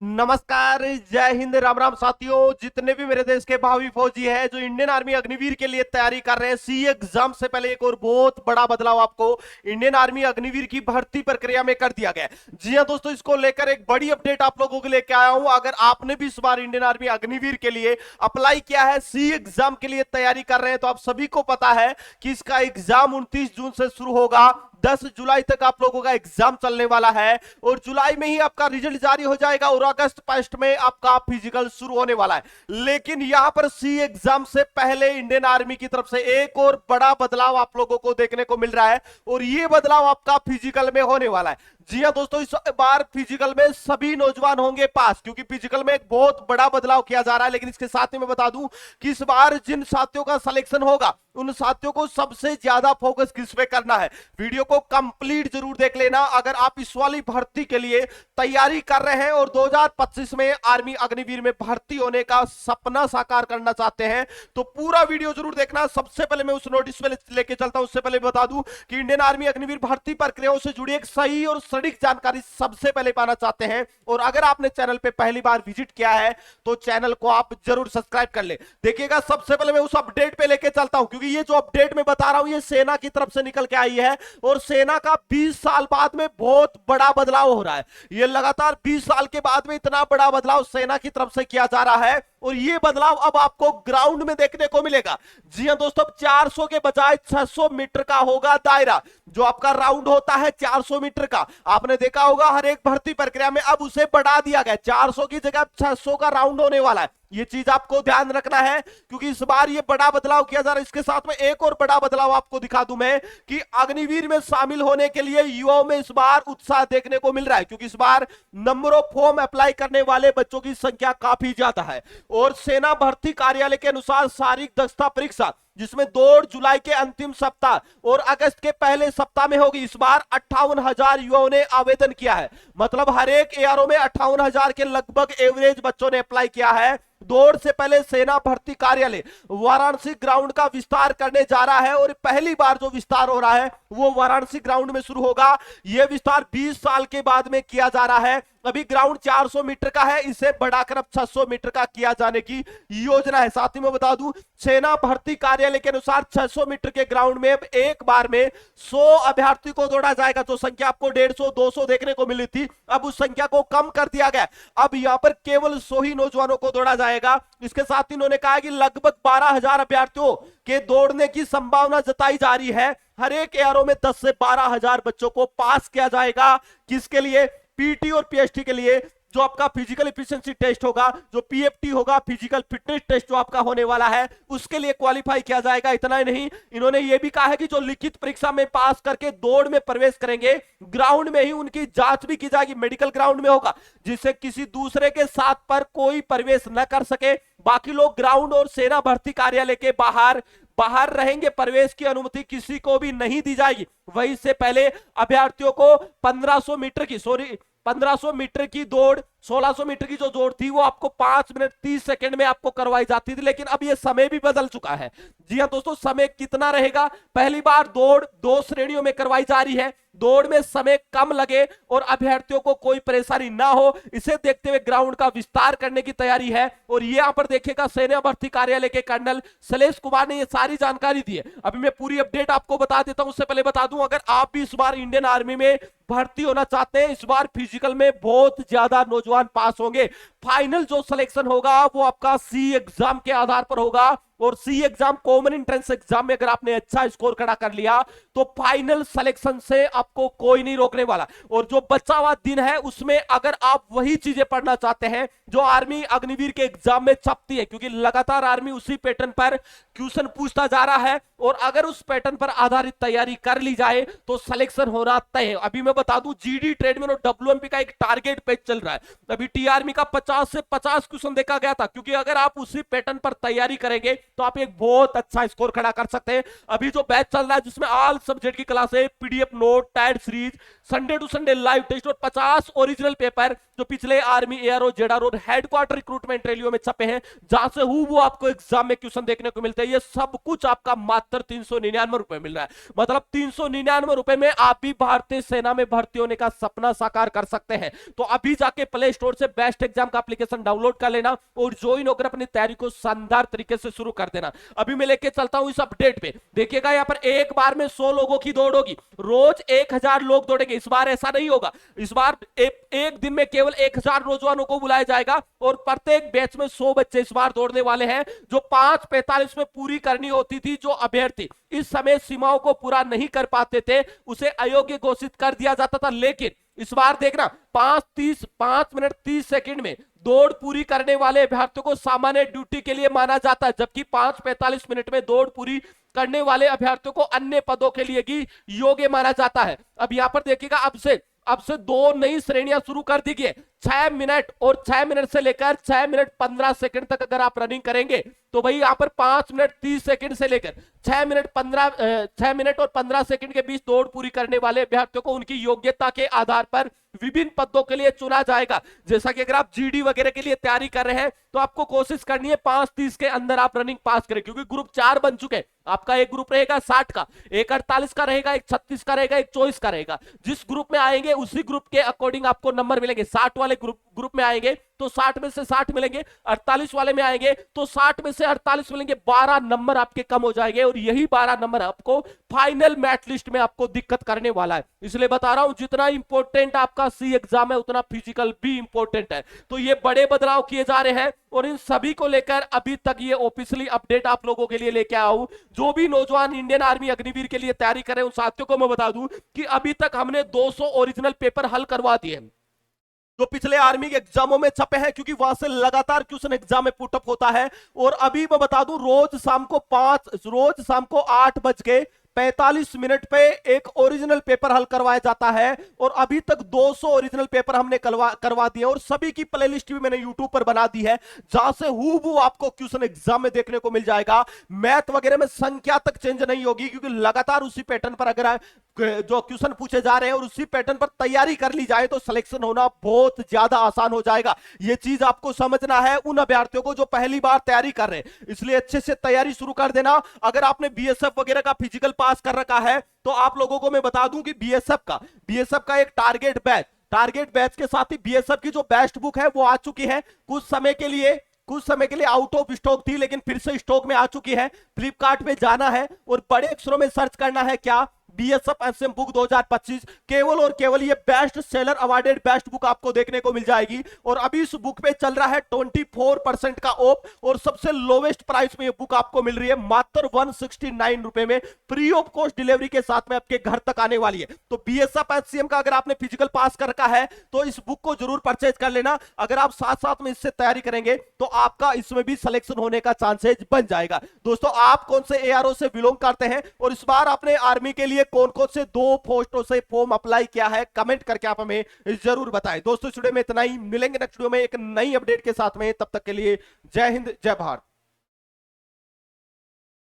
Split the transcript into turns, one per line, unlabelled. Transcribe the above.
नमस्कार, जय हिंद, राम राम साथियों। जितने भी मेरे देश के भावी फौजी हैं जो इंडियन आर्मी अग्निवीर के लिए तैयारी कर रहे हैं, सी एग्जाम से पहले एक और बहुत बड़ा बदलाव आपको इंडियन आर्मी अग्निवीर की भर्ती प्रक्रिया में कर दिया गया है। जी हां दोस्तों, इसको लेकर एक बड़ी अपडेट आप लोगों के लेकर आया हूं। अगर आपने भी इस बार इंडियन आर्मी अग्निवीर के लिए अप्लाई किया है, सी एग्जाम के लिए तैयारी कर रहे हैं, तो आप सभी को पता है कि इसका एग्जाम 29 जून से शुरू होगा। 10 जुलाई तक आप लोगों का एग्जाम चलने वाला है और जुलाई में ही आपका रिजल्ट जारी हो जाएगा और अगस्त फर्स्ट में आपका फिजिकल शुरू होने वाला है। लेकिन यहां पर सी एग्जाम से पहले इंडियन आर्मी की तरफ से एक और बड़ा बदलाव आप लोगों को देखने को मिल रहा है और यह बदलाव आपका फिजिकल में होने वाला है। जी हां दोस्तों, इस बार फिजिकल में सभी नौजवान होंगे पास, क्योंकि फिजिकल में एक बहुत बड़ा बदलाव किया जा रहा है। लेकिन इसके साथ ही मैं बता दूं कि इस बार जिन साथियों का सिलेक्शन होगा उन साथियों को सबसे ज्यादा फोकस किस पे करना है, वीडियो को कंप्लीट जरूर देख लेना। अगर आप इस वाली भर्ती के लिए तैयारी कर रहे हैं और 2025 में आर्मी अग्निवीर में भर्ती होने का सपना साकार करना चाहते हैं तो पूरा वीडियो जरूर देखना। सबसे पहले मैं उस नोटिस पे लेके चलता हूं, उससे पहले बता दूं कि इंडियन आर्मी अग्निवीर भर्ती प्रक्रियाओं से जुड़ी एक सही और सटीक जानकारी सबसे पहले पाना चाहते हैं और अगर आपने चैनल पे पहली बार विजिट किया है तो चैनल को आप जरूर सब्सक्राइब कर ले। देखिएगा, सबसे पहले मैं उस अपडेट पे लेके चलता हूं, क्योंकि ये जो अपडेट मैं बता रहा हूं ये सेना की तरफ से निकल के आई है और सेना का 20 साल बाद में बहुत बड़ा बदलाव हो रहा है। ये लगातार 20 साल के बाद में इतना बड़ा बदलाव सेना की तरफ से किया जा रहा है और ये बदलाव अब आपको ग्राउंड में देखने को मिलेगा। जी हां दोस्तों, 400 के बजाय 600 मीटर का होगा दायरा। जो आपका राउंड होता है 400 मीटर का, आपने देखा होगा हर एक भर्ती प्रक्रिया में अब उसे बढ़ा दिया गया, 400 की जगह 600 का राउंड होने वाला है। ये चीज आपको ध्यान रखना है क्योंकि इस बार ये बड़ा बदलाव किया जा रहा है। इसके साथ में एक और बड़ा बदलाव आपको दिखा दूं मैं कि अग्निवीर में शामिल होने के लिए युवाओं में इस बार उत्साह देखने को मिल रहा है, क्योंकि इस बार नंबर ऑफ फॉर्म अप्लाई करने वाले बच्चों की संख्या काफी ज्यादा है। और सेना भर्ती कार्यालय के अनुसार शारीरिक दक्षता परीक्षा, जिसमें 2 जुलाई के अंतिम सप्ताह और अगस्त के पहले सप्ताह में होगी, इस बार 58,000 युवाओं ने आवेदन किया है। मतलब हर एक एआरओ में 58,000 के लगभग एवरेज बच्चों ने अप्लाई किया है। दौड़ से पहले सेना भर्ती कार्यालय वाराणसी ग्राउंड का विस्तार करने जा रहा है और पहली बार जो विस्तार हो रहा है वो वाराणसी ग्राउंड में शुरू होगा। यह विस्तार 20 साल के बाद में किया जा रहा है। अभी ग्राउंड 400 मीटर का है, इसे बढ़ाकर अब 600 मीटर का किया जाने की योजना है। साथ ही मैं बता दूं, सेना भर्ती कार्यालय के अनुसार 600 मीटर के ग्राउंड में एक बार में 100 अभ्यर्थी को दौड़ा जाएगा। जो संख्या आपको 150 200 देखने को मिली थी, अब उस संख्या को कम कर दिया गया। अब यहां पर केवल 100 ही नौजवानों को दौड़ा जाएगा। इसके साथ ही उन्होंने कहा कि लगभग 12,000 अभ्यर्थियों के दौड़ने की संभावना जताई जा रही है। हर एक एआरओ में 10 से 12,000 बच्चों को पास किया जाएगा। किसके लिए? पीटी और पीएसटी के लिए। जो आपका फिजिकल एफिशिएंसी टेस्ट होगा, जो पीएफटी होगा, फिजिकल फिटनेस टेस्ट जो आपका होने वाला है, उसके लिए क्वालिफाई किया जाएगा। इतना ही नहीं, इन्होंने ये भी कहा है कि जो लिखित परीक्षा में पास करके दौड़ में प्रवेश करेंगे, ग्राउंड में ही उनकी जांच भी की जाएगी। मेडिकल ग्राउंड में होगा जिससे किसी दूसरे के साथ पर कोई प्रवेश न कर सके। बाकी लोग ग्राउंड और सेना भर्ती कार्यालय के बाहर रहेंगे। प्रवेश की अनुमति किसी को भी नहीं दी जाएगी। वही से पहले अभ्यर्थियों को 1500 मीटर की दौड़, 1600 मीटर की जो दौड़ थी वो आपको 5 मिनट 30 सेकंड में आपको करवाई जाती थी, लेकिन अब ये समय भी बदल चुका है। जी हां दोस्तों, समय कितना रहेगा? पहली बार दौड़ 2 श्रेणियों में करवाई जा रही है। दौड़ में समय कम लगे और अभ्यर्थियों को कोई परेशानी ना हो, इसे देखते हुए ग्राउंड का विस्तार करने की तैयारी है। और यहां पर देखिएगा, सेना भर्ती कार्यालय के कर्नल शैलेश कुमार ने ये सारी जानकारी दी है। अभी मैं पूरी अपडेट आपको बता देता हूं। उससे पहले बता दूं, अगर आप भी इस बार इंडियन आर्मी में भर्ती होना चाहते हैं, इस बार फिजिकल में बहुत ज्यादा नौजवान पास होंगे। फाइनल जो सिलेक्शन होगा वो आपका सी एग्जाम के आधार पर होगा और C exam common entrance exam में अगर आपने अच्छा स्कोर खड़ा कर लिया तो फाइनल सिलेक्शन से आपको कोई नहीं रोकने वाला। और जो बचा हुआ दिन है उसमें अगर आप वही चीजें पढ़ना चाहते हैं जो आर्मी अग्निवीर के एग्जाम में छपती है, क्योंकि लगातार आर्मी उसी पैटर्न पर क्वेश्चन पूछता जा रहा है और अगर उस पैटर्न पर आधारित तैयारी कर ली जाए तो सिलेक्शन होना तय है। अभी मैं बता दूं, जीडी ट्रेडमैन और डब्ल्यूएमपी का एक टारगेट पेज चल रहा है। अभी टीआरमी का 50 से 50 क्वेश्चन देखा गया था, क्योंकि अगर आप उसी पैटर्न पर तैयारी करेंगे तो आप एक बहुत अच्छा स्कोर खड़ा कर सकते हैं। अभी जो बैच चल रहा है जिसमें ऑल सब्जेक्ट की क्लास है, पीडीएफ नोट, टाइड series, Sunday to Sunday live test और 50 ओरिजिनल पेपर जो पिछले आर्मी, एआरओ, जेडआर और हेडक्वार्टर रिक्रूटमेंट रैलियों में छपे हैं, जहां से वो आपको एग्जाम में क्वेश्चन देखने को मिलते हैं, ये सब कुछ आपका मात्र मात्र 399 रुपए मिल रहा है। मतलब 399 रुपए में आप भी भारतीय सेना में भर्ती होने का सपना साकार कर सकते हैं। तो अभी जाके प्ले स्टोर से बेस्ट एग्जाम का एप्लीकेशन डाउनलोड कर लेना और ज्वाइन होकर अपनी तैयारी को शानदार तरीके से शुरू कर देना। अभी मैं लेके चलता हूं इस अपडेट पे। देखिएगा यहां पर एक बार में 100 लोगों की दौड़ होगी, रोज 1000 लोग दौड़ेंगे। इस बार ऐसा नहीं होगा, इस बार एक दिन में केवल 1000 नौजवानों को बुलाया जाएगा और प्रत्येक बैच में 100 बच्चे इस बार दौड़ने वाले हैं। जो 5:45 में पूरी करनी होती थी, जो अभ्यर्थी इस समय सीमाओं को पूरा नहीं कर पाते थे उसे अयोग्य घोषित कर दिया जाता था। लेकिन इस बार देखना 5 मिनट 30 सेकंड में दौड़ पूरी करने वाले अभ्यर्थियों को सामान्य ड्यूटी के लिए माना जाता है, जबकि 5:45 मिनट में दौड़ पूरी करने वाले अभ्यर्थियों को अन्य पदों के लिए भी योग्य माना जाता है। अब यहां पर देखिएगा अब से 2 नई श्रेणियां शुरू कर दी गई। 6 मिनट और 6 मिनट से लेकर 6 मिनट 15 सेकंड तक अगर आप रनिंग करेंगे तो भाई यहां पर 5 मिनट 30 सेकंड से लेकर 6 मिनट और 15 सेकंड के बीच दौड़ पूरी करने वाले अभ्यर्थियों को उनकी योग्यता के आधार पर विभिन्न पदों के लिए चुना जाएगा। जैसा कि अगर आप जीडी वगैरह के लिए तैयारी कर रहे हैं तो आपको कोशिश करनी है 5:30 के अंदर आप रनिंग पास करें, क्योंकि ग्रुप 4 बन चुके हैं। आपका एक ग्रुप रहेगा 60 का, एक 48 का रहेगा, एक 36 का रहेगा, एक 24 का रहेगा। जिस ग्रुप में आएंगे उसी ग्रुप के अकॉर्डिंग आपको नंबर मिलेंगे। 60 वाले ग्रुप में आएंगे तो 60 में से 60 मिलेंगे, 48 वाले में आएंगे तो 60 में से 48 मिलेंगे। 12 नंबर आपके कम हो जाएंगे और यही 12 नंबर आपको फाइनल मैट लिस्ट में आपको दिक्कत करने वाला है। इसलिए बता रहा हूं, जितना इंपॉर्टेंट आपका सी एग्जाम है उतना फिजिकल भी इंपॉर्टेंट है। तो ये बड़े बदलाव किए जा रहे हैं और इन सभी को लेकर अभी तक ये ऑफिशियली अपडेट आप लोगों के लिए लेके आया हूं। जो भी नौजवान इंडियन आर्मी अग्निवीर के लिए तैयारी कर रहे हैं उन साथियों को मैं बता दूं कि अभी तक हमने 200 ओरिजिनल पेपर हल करवा दिए जो पिछले आर्मी के एग्जामों में छपे हैं, क्योंकि वहां से लगातार क्वेश्चन एग्जाम में पुटअप होता है। और अभी मैं बता दूं रोज शाम को 8:45 पे एक ओरिजिनल पेपर हल करवाया जाता है और अभी तक 200 ओरिजिनल पेपर हमने करवा दिए और सभी की प्लेलिस्ट भी मैंने यूट्यूब पर बना दी है, जहां से हूबहू आपको क्वेश्चन एग्जाम में देखने को मिल जाएगा। मैथ वगैरह में संख्या तक चेंज नहीं होगी, क्योंकि लगातार उसी पैटर्न पर अगर जो क्वेश्चन पूछे जा रहे हैं और उसी पैटर्न पर तैयारी कर ली जाए तो सिलेक्शन होना बहुत ज्यादा आसान हो जाएगा। यह चीज आपको समझना है उन अभ्यर्थियों को जो पहली बार तैयारी कर रहे हैं, इसलिए अच्छे से तैयारी शुरू कर देना। अगर आपने बीएसएफ वगैरह का फिजिकल पास कर रखा है तो आप लोगों को मैं बता दूं कि बीएसएफ का एक टारगेट बैच के साथ ही बीएसएफ की जो बेस्ट बुक है वो आ चुकी है। कुछ समय के लिए आउट ऑफ स्टॉक थी, लेकिन फिर से स्टॉक में आ चुकी है। फ्लिपकार्ट पे जाना है और बड़े अक्षरों में सर्च करना है क्या, बीएसएफ एसएम बुक 2025। केवल और केवल ये best seller awarded best book आपको देखने को मिल जाएगी और अभी इस बुक पे चल रहा है 24% का ऑफ और सबसे लोवेस्ट प्राइस में ये बुक आपको मिल रही है मात्र 169 रुपए में। फ्री ऑफ कॉस्ट डिलीवरी के साथ में आपके घर तक आने वाली है। तो बीएसएफ एचसीएम का अगर आपने फिजिकल पास कर रखा है तो इस बुक को जरूर परचेज कर लेना। अगर आप साथ साथ में इससे तैयारी करेंगे तो आपका इसमें भी सिलेक्शन होने का चांसेस बन जाएगा। दोस्तों, आप कौन से एआरओ से बिलोंग करते हैं और इस बार आपने आर्मी के लिए कौन कौन से 2 पोस्टों से फॉर्म अप्लाई किया है, कमेंट करके आप हमें जरूर बताएं। दोस्तों, इस वीडियो में इतना ही, मिलेंगे नेक्स्ट वीडियो में एक नई अपडेट के साथ में। तब तक के लिए जय हिंद, जय भारत।